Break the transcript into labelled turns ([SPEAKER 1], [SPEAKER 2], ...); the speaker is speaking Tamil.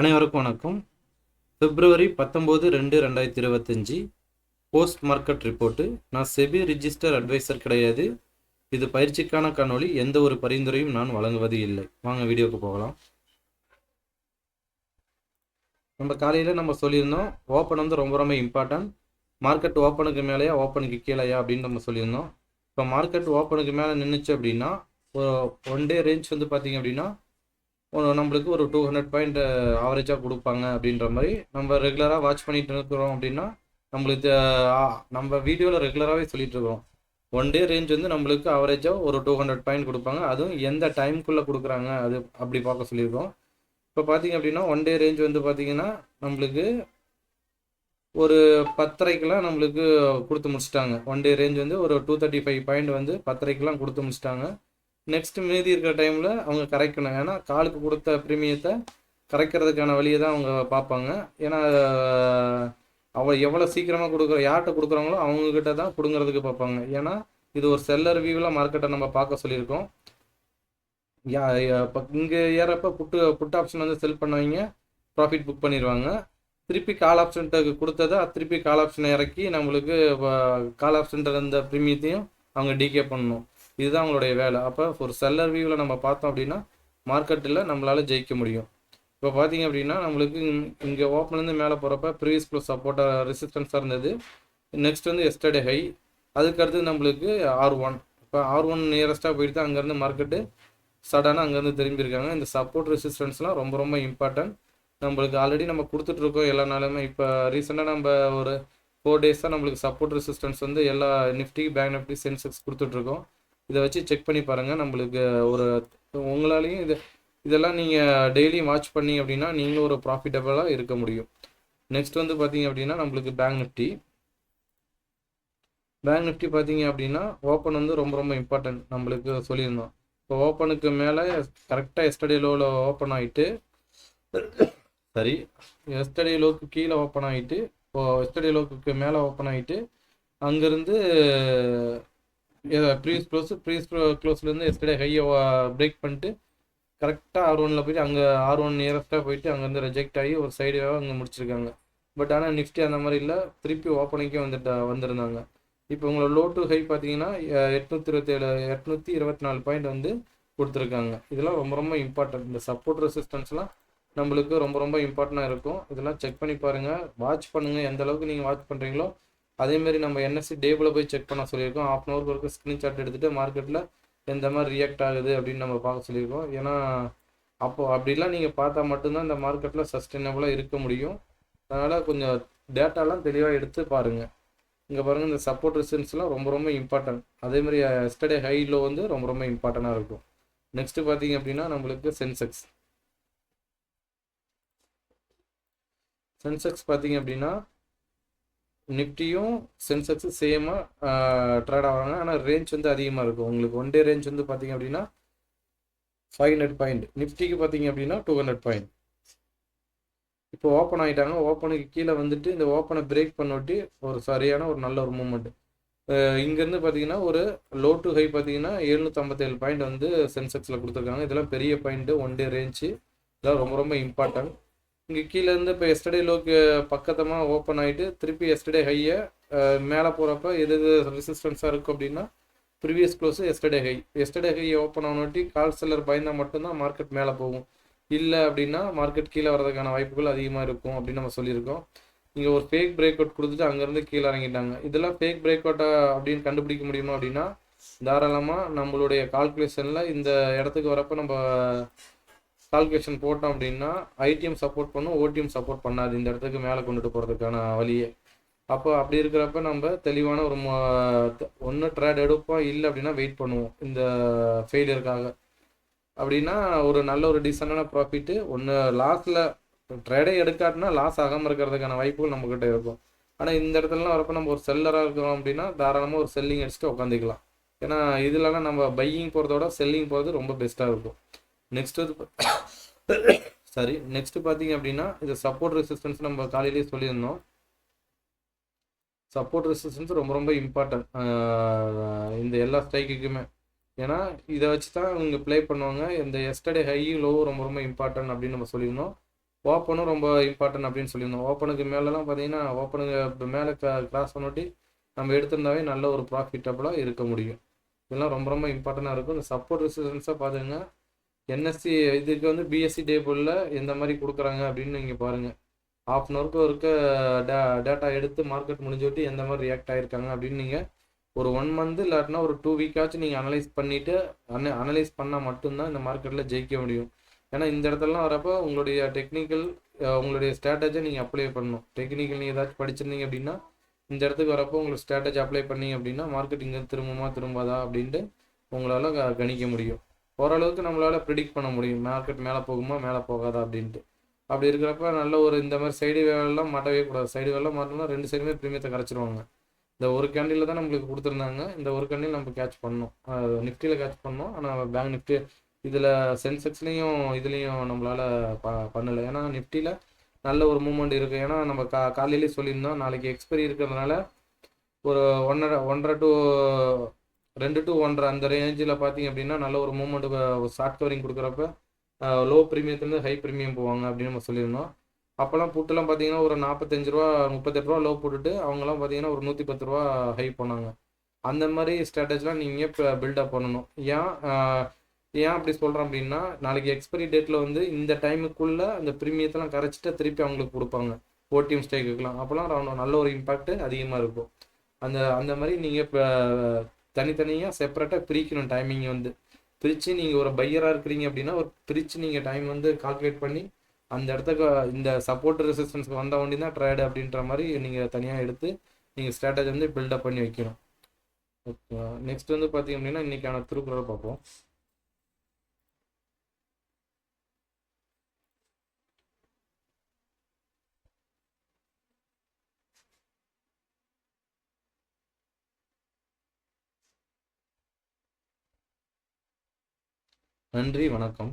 [SPEAKER 1] அனைவருக்கும் வணக்கம். பிப்ரவரி 19/2/2025 போஸ்ட் மார்க்கெட் ரிப்போர்ட்டு. நான் செபி ரிஜிஸ்டர் அட்வைசர் கிடையாது. இது பயிற்சிக்கான காணொளி. எந்த ஒரு பரிந்துரையும் நான் வழங்குவது இல்லை. வாங்க வீடியோக்கு போகலாம். நம்ம காலையில் நம்ம சொல்லியிருந்தோம், ஓப்பன் வந்து ரொம்ப ரொம்ப இம்பார்ட்டன்ட். மார்க்கெட் ஓப்பனுக்கு மேலேயா ஓப்பனுக்கு கீழேயா அப்படின்னு நம்ம சொல்லியிருந்தோம். இப்போ மார்க்கெட் ஓப்பனுக்கு மேலே நின்றுச்சு அப்படின்னா ஒரு ஒன் டே ரேஞ்ச் வந்து பார்த்திங்க அப்படின்னா நம்மளுக்கு ஒரு 200 பாயிண்ட் ஆவரேஜாக கொடுப்பாங்க அப்படின்ற மாதிரி நம்ம ரெகுலராக வாட்ச் பண்ணிட்டு இருக்கிறோம். அப்படின்னா நம்மளுக்கு நம்ம வீடியோவில் ரெகுலராகவே சொல்லிட்டு இருக்கிறோம். ஒன் டே ரேஞ்ச் வந்து நம்மளுக்கு ஆவரேஜாக ஒரு 200 பாயிண்ட் கொடுப்பாங்க. அதுவும் எந்த டைமுக்குள்ளே கொடுக்குறாங்க அது அப்படி பார்க்க சொல்லியிருக்கோம். இப்போ பார்த்தீங்க அப்படின்னா ஒன் டே ரேஞ்ச் வந்து பார்த்தீங்கன்னா நம்மளுக்கு ஒரு 10:30க்கெலாம் நம்மளுக்கு கொடுத்து முடிச்சிட்டாங்க. ஒன் டே ரேஞ்ச் வந்து ஒரு 235 பாயிண்ட் வந்து 10:30க்கெலாம் கொடுத்து முடிச்சிட்டாங்க. நெக்ஸ்ட் மீதி இருக்கிற டைமில் அவங்க கரைக்கணும். ஏன்னா காலுக்கு கொடுத்த ப்ரீமியத்தை கரைக்கிறதுக்கான வழியை தான் அவங்க பார்ப்பாங்க. ஏன்னா எவ்வளோ சீக்கிரமாக யார்கிட்ட கொடுக்குறாங்களோ அவங்கக்கிட்ட தான் கொடுங்கிறதுக்கு பார்ப்பாங்க. ஏன்னா இது ஒரு செல்லர் வியூவில் மார்க்கெட்டை நம்ம பார்க்க சொல்லியிருக்கோம். இப்போ இங்கே ஏறப்போ புட் ஆப்ஷன் வந்து செல் பண்ணவங்க ப்ராஃபிட் புக் பண்ணிடுவாங்க. திருப்பி கால் ஆப்ஷன்ட்டு கொடுத்ததை திருப்பி கால் ஆப்ஷனை இறக்கி நம்மளுக்கு கால் ஆப்ஷன்ட்டு இருந்த ப்ரீமியத்தையும் அவங்க டிகே பண்ணணும். இதுதான் அவங்களுடைய வேலை. அப்போ ஒரு செல்லர் வியூவில் நம்ம பார்த்தோம் அப்படின்னா மார்க்கெட்டில் நம்மளால் ஜெயிக்க முடியும். இப்போ பார்த்தீங்க அப்படின்னா நம்மளுக்கு இங்கே ஓப்பன்லேருந்து மேலே போகிறப்ப ப்ரீவியஸ் க்ளோஸ் சப்போர்ட்டாக ரெசிஸ்டன்ஸாக இருந்தது. நெக்ஸ்ட் வந்து எஸ்டர்டே ஹை. அதுக்கடுத்து நம்மளுக்கு R1. இப்போ R1 நியரஸ்ட்டாக போயிட்டு தான் அங்கேருந்து மார்க்கெட்டு சடனாக அங்கேருந்து திரும்பியிருக்காங்க. இந்த சப்போர்ட் ரெசிஸ்டன்ஸ்லாம் ரொம்ப ரொம்ப இம்பார்ட்டன்ட். நம்மளுக்கு ஆல்ரெடி நம்ம கொடுத்துட்ருக்கோம் எல்லா நாளுமே. இப்போ ரீசெண்டாக நம்ம ஒரு 4 டேஸாக நம்மளுக்கு சப்போர்ட் ரெசிஸ்டன்ஸ் வந்து எல்லா நிஃப்டி, பேங்க் நிஃப்டி, சென்செக்ஸ் கொடுத்துட்ருக்கோம். இதை வச்சு செக் பண்ணி பாருங்கள். நம்மளுக்கு ஒரு உங்களாலையும் இதெல்லாம் நீங்கள் டெய்லியும் வாட்ச் பண்ணி அப்படின்னா நீங்களும் ஒரு ப்ராஃபிட்டபிளாக இருக்க முடியும். நெக்ஸ்ட் வந்து பார்த்தீங்க அப்படின்னா நம்மளுக்கு பேங்க் நிஃப்டி பார்த்தீங்க அப்படின்னா ஓப்பன் வந்து ரொம்ப ரொம்ப இம்பார்ட்டன்ட் நம்மளுக்கு சொல்லியிருந்தோம். இப்போ ஓப்பனுக்கு மேலே கரெக்டாக எஸ்டர்டே லோவில் ஓப்பன் ஆகிட்டு எஸ்டர்டே லோக்கு கீழே ஓப்பன் ஆகிட்டு எஸ்டர்டே லோக்கு மேலே ஓப்பன் ஆகிட்டு அங்கேருந்து ப்ரீவியஸ் க்ளோஸ்லேருந்து எஸ்டர்டே ஹையை பிரேக் பண்ணிட்டு கரெக்டாக R1 போயிட்டு அங்கே R1 நியரஸ்ட்டாக போயிட்டு அங்கேருந்து ரிஜெக்ட் ஆகி ஒரு சைடாக அங்கே முடிச்சிருக்காங்க. பட் ஆனால் நிஃப்டி அந்த மாதிரி இல்லை, திருப்பி ஓப்பனிங்கே வந்திருந்தாங்க. இப்போ உங்களோட லோ டு ஹை பார்த்தீங்கன்னா 824 பாயிண்ட் வந்து கொடுத்துருக்காங்க. இதெல்லாம் ரொம்ப ரொம்ப இம்பார்ட்டன்ட். இந்த சப்போர்ட் ரெசிஸ்டன்ஸ்லாம் நம்மளுக்கு ரொம்ப ரொம்ப இம்பார்ட்டண்ட்டாக இருக்கும். இதெல்லாம் செக் பண்ணி பாருங்கள், வாட்ச் பண்ணுங்கள். எந்த அளவுக்கு நீங்கள் வாட்ச் பண்ணுறீங்களோ அதேமாரி நம்ம NSE டேபிளில் போய் செக் பண்ண சொல்லியிருக்கோம். ½ hour வரைக்கும் ஸ்க்ரீன்ஷாட் எடுத்துகிட்டு மார்க்கெட்டில் எந்த மாதிரி ரியாக்ட் ஆகுது அப்படின்னு நம்ம பார்க்க சொல்லியிருக்கோம். ஏன்னா அப்படிலாம் நீங்கள் பார்த்தா மட்டும்தான் இந்த மார்க்கெட்டில் சஸ்டைனபிளாக இருக்க முடியும். அதனால் கொஞ்சம் டேட்டாலாம் தெளிவாக எடுத்து பாருங்கள். இங்கே பாருங்கள், இந்த சப்போர்ட் ரெசிஸ்டன்ஸ்லாம் ரொம்ப ரொம்ப இம்பார்ட்டன்ட். அதேமாதிரி எஸ்டர்டே ஹை லோ வந்து ரொம்ப ரொம்ப இம்பார்ட்டண்ட்டாக இருக்கும். நெக்ஸ்ட்டு பார்த்தீங்க அப்படின்னா நம்மளுக்கு சென்செக்ஸ் பார்த்தீங்க அப்படின்னா நிஃப்டியும் சென்செக்ஸும் சேமாக ட்ரேட் ஆகிறாங்க. ஆனால் ரேஞ்ச் வந்து அதிகமாக இருக்கும். உங்களுக்கு ஒன் டே ரேஞ்ச் வந்து பார்த்தீங்க அப்படின்னா 500 பாயிண்ட், நிஃப்டிக்கு பார்த்தீங்க அப்படின்னா 200 பாயிண்ட். இப்போ ஓப்பன் ஆகிட்டாங்க. ஓப்பனுக்கு கீழே வந்துட்டு இந்த ஓப்பனை பிரேக் பண்ணொட்டி ஒரு சரியான ஒரு நல்ல ஒரு மூமெண்ட். இங்கேருந்து பார்த்தீங்கன்னா ஒரு லோ டு ஹை பார்த்தீங்கன்னா 757 பாயிண்ட் வந்து சென்செக்ஸில் கொடுத்துருக்காங்க. இதெல்லாம் பெரிய பாயிண்ட்டு, ஒன் டே ரேஞ்சு, இதெல்லாம் ரொம்ப ரொம்ப இம்பார்ட்டன்ட். இங்கே கீழேருந்து இப்போ எஸ்டர்டே லோக்கு பக்கத்தமாக ஓப்பன் ஆகிட்டு திருப்பி எஸ்டர்டே ஹையை மேலே போகிறப்ப எது ரெசிஸ்டன்ஸாக இருக்கும் அப்படின்னா ப்ரீவியஸ் க்ளோஸு எஸ்டர்டே ஹையை ஓப்பன் ஆனோட்டி கால் செல்லர் பயந்தால் மட்டும்தான் மார்க்கெட் மேலே போகும். இல்லை அப்படின்னா மார்க்கெட் கீழே வரதுக்கான வாய்ப்புகள் அதிகமாக இருக்கும் அப்படின்னு நம்ம சொல்லியிருக்கோம். இங்கே ஒரு ஃபேக் பிரேக் அவுட் கொடுத்துட்டு அங்கேருந்து கீழே இறங்கிட்டாங்க. இதெல்லாம் ஃபேக் பிரேக் அவுட்டா அப்படின்னு கண்டுபிடிக்க முடியுமா அப்படின்னா தாராளமாக நம்மளுடைய கால்குலேஷனில் இந்த இடத்துக்கு வரப்போ நம்ம கால்குலேஷன் போட்டோம் அப்படின்னா ITM சப்போர்ட் பண்ணும், OTM சப்போர்ட் பண்ணாது இந்த இடத்துக்கு மேலே கொண்டுட்டு போகிறதுக்கான வழியே. அப்போ அப்படி இருக்கிறப்ப நம்ம தெளிவான ஒரு ஒன்று ட்ரேட் எடுப்போம், இல்லை அப்படின்னா வெயிட் பண்ணுவோம் இந்த ஃபெயிலியருக்காக. அப்படின்னா ஒரு நல்ல ஒரு டீசெண்டான ப்ராஃபிட்டு ஒன்று லாஸில் ட்ரேடே எடுக்காட்டினா லாஸ் ஆகாமல் இருக்கிறதுக்கான வாய்ப்புகள் நம்மக்கிட்ட இருக்கும். ஆனால் இந்த இடத்துலலாம் வரப்போ நம்ம ஒரு செல்லராக இருக்கிறோம் அப்படின்னா தாராளமாக ஒரு செல்லிங் அடிச்சுட்டு உட்காந்துக்கலாம். ஏன்னா இதுலலாம் நம்ம பையிங் போகிறதோட செல்லிங் போகிறது ரொம்ப பெஸ்ட்டாக இருக்கும். நெக்ஸ்ட்டு பார்த்தீங்க அப்படின்னா இது சப்போர்ட் ரெசிஸ்டன்ஸ் நம்ம காலையிலேயே சொல்லியிருந்தோம். சப்போர்ட் ரெசிஸ்டன்ஸ் ரொம்ப ரொம்ப இம்பார்ட்டன்ட் இந்த எல்லா ஸ்ட்ரைக்குக்குமே. ஏன்னா இதை வச்சு தான் இவங்க ப்ளே பண்ணுவாங்க. இந்த எஸ்டர்டே ஹை லோ ரொம்ப ரொம்ப இம்பார்ட்டன்ட் அப்படின்னு நம்ம சொல்லியிருந்தோம். ஓப்பனும் ரொம்ப இம்பார்ட்டன்ட் அப்படின்னு சொல்லியிருந்தோம். ஓப்பனுக்கு மேலெலாம் பார்த்தீங்கன்னா ஓப்பனுக்கு மேலே கிராஸ் பண்ணி நம்ம எடுத்திருந்தாவே நல்ல ஒரு ப்ராஃபிட்டபுளாக இருக்க முடியும். இதெல்லாம் ரொம்ப ரொம்ப இம்பார்ட்டண்ட்டாக இருக்கும். இந்த சப்போர்ட் ரெசிஸ்டன்ஸாக பார்த்துங்க. என்எஸ்சி இதுக்கு வந்து பிஎஸ்சி டேபிளில் எந்த மாதிரி கொடுக்குறாங்க அப்படின்னு நீங்கள் பாருங்கள். ஹாஃப் அன் ஹவருக்கு இருக்க டேட்டா எடுத்து மார்க்கெட் முடிஞ்சுட்டு எந்த மாதிரி ரியாக்ட் ஆகிருக்காங்க அப்படின்னு நீங்கள் ஒரு 1 மந்த் இல்லாட்டினா ஒரு 2 வீக்காச்சும் நீங்கள் அனலைஸ் பண்ணிவிட்டு அனலைஸ் பண்ணால் மட்டும்தான் இந்த மார்க்கெட்டில் ஜெயிக்க முடியும். ஏன்னா இந்த இடத்துலலாம் வரப்போ உங்களுடைய டெக்னிக்கல் உங்களுடைய ஸ்ட்ராட்டஜியை நீங்கள் அப்ளை பண்ணணும். டெக்னிக்கல் நீங்கள் ஏதாச்சும் படிச்சிருந்தீங்க அப்படின்னா இந்த இடத்துக்கு வரப்போ உங்களுக்கு ஸ்ட்ராட்டஜி அப்ளை பண்ணீங்க அப்படின்னா மார்க்கெட் இங்கே திரும்புமா திரும்பாதா அப்படின்ட்டு உங்களால் கணிக்க முடியும். ஓரளவுக்கு நம்மளால் ப்ரிடிக்ட் பண்ண முடியும் மார்க்கெட் மேலே போகுமா மேலே போகாதா அப்படின்ட்டு. அப்படி இருக்கிறப்ப நல்ல ஒரு இந்த மாதிரி சைடு வேலைலாம் மாட்டவே கூடாது. சைடு வேலை மாட்டோம்னா 2 சைடுமே ப்ரீமியத்தை கரைச்சிருவாங்க. இந்த ஒரு கேண்டில் தான் நம்மளுக்கு கொடுத்துருந்தாங்க. இந்த ஒரு கேண்டில் நம்ம கேட்ச் பண்ணோம். நிஃப்டியில் கேட்ச் பண்ணோம். ஆனால் பேங்க் நிஃப்டி இதில் சென்செக்ஸ்லேயும் இதுலேயும் நம்மளால் பண்ணலை. ஏன்னா நிஃப்டியில் நல்ல ஒரு மூவ்மெண்ட் இருக்குது. ஏன்னா நம்ம காலையிலே சொல்லியிருந்தோம் நாளைக்கு எக்ஸ்பைரி இருக்கிறதுனால ஒரு 1.5 to 2 to 1.5 அந்த ரேஞ்சில் பார்த்தீங்க அப்படின்னா நல்ல ஒரு மூவ்மெண்ட்டு ஷார்ட் கவரிங் கொடுக்குறப்ப லோ ப்ரீமியத்துலேருந்து ஹை ப்ரீமியம் போவாங்க அப்படின்னு நம்ம சொல்லியிருந்தோம். அப்போல்லாம் புட்டெல்லாம் பார்த்தீங்கன்னா ஒரு 45 ரூபா 38 ரூபா லோ போட்டுட்டு அவங்கலாம் பார்த்தீங்கன்னா ஒரு 110 ரூபா ஹை போனாங்க. அந்த மாதிரி ஸ்ட்ராட்டஜிலாம் நீங்கள் இப்போ பில்டப் பண்ணணும். ஏன் அப்படி சொல்கிறேன் அப்படின்னா நாளைக்கு எக்ஸ்பைரி டேட்டில் வந்து இந்த டைமுக்குள்ளே அந்த ப்ரீமியத்தெல்லாம் கரைச்சிட்டு திருப்பி அவங்களுக்கு கொடுப்பாங்க ஓடிஎம் ஸ்டேக்குலாம். அப்போல்லாம் நல்ல ஒரு இம்பாக்ட் அதிகமாக இருக்கும். அந்த அந்த மாதிரி நீங்கள் இப்போ தனித்தனியாக செப்பரேட்டாக பிரிக்கணும். டைமிங்கை வந்து பிரித்து நீங்கள் ஒரு பையராக இருக்கிறீங்க அப்படின்னா ஒரு பிரித்து நீங்கள் டைம் வந்து கால்குலேட் பண்ணி அந்த இடத்துக்கு இந்த சப்போர்ட் ரெசிஸ்டன்ஸ்க்கு வந்த வண்டி தான் ட்ரேடு அப்படின்ற மாதிரி நீங்கள் தனியாக எடுத்து நீங்கள் ஸ்ட்ராட்டஜி வந்து பில்டப் பண்ணி வைக்கணும். ஓகே, நெக்ஸ்ட் வந்து பார்த்தீங்க அப்படின்னா இன்றைக்கான திருக்குறளை பார்ப்போம். நன்றி, வணக்கம்.